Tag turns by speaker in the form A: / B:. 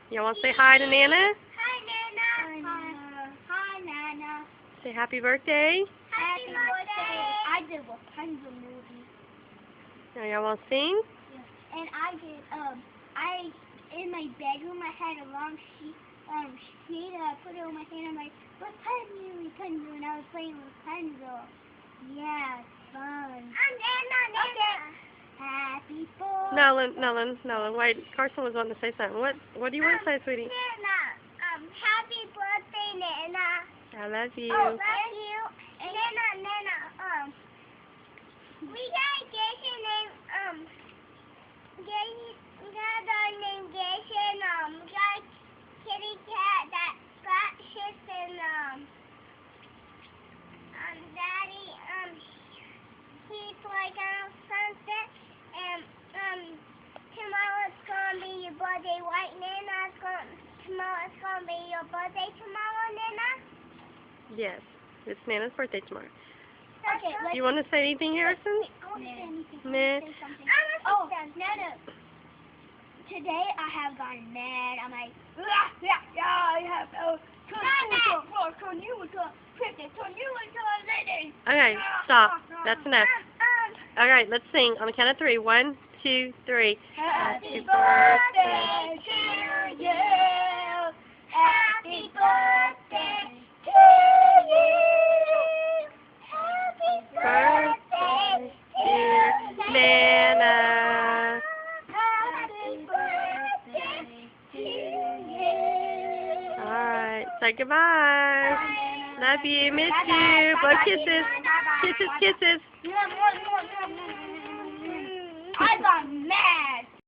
A: You want to say hi to Nana?
B: Hi, Nana. Hi, Nana.
A: Say happy birthday.
B: Happy birthday. I did Rapunzel movie.
A: Now y'all want to sing?
B: Yeah. And I did, in my bedroom, I had a long sheet, and I put it on my hand, and I'm like, Rapunzel, and I was playing Rapunzel. Yeah, it's fun. Nana. Okay. Happy birthday.
A: Nolan. Wait, Carson was wanting to say something. What do you want to say, sweetie?
B: Nana, happy birthday, Nana.
A: I love you.
B: Oh, love you. And Nana, we got Jason named, we got a dog named Jason, we got a kitty cat that got shit and, Daddy, he's like on sunset, and, tomorrow's gonna be your birthday, right, Nana? Tomorrow's gonna be your birthday tomorrow, Nana?
A: Yes, it's Nana's birthday tomorrow.
B: Okay,
A: Do you want to say anything, Harrison?
B: I want to say anything.
A: Nah.
B: Nana. Today I have gotten mad. I'm like, I have
A: Okay, stop. That's enough. Alright, let's sing on the count of 3. 1, 2, 3.
B: Happy birthday to you. Happy birthday to you. Happy birthday,
A: Dear Nana.
B: Happy birthday to you.
A: Alright, say goodbye. Love you, miss you. Blow kisses. Kisses.
B: I got mad.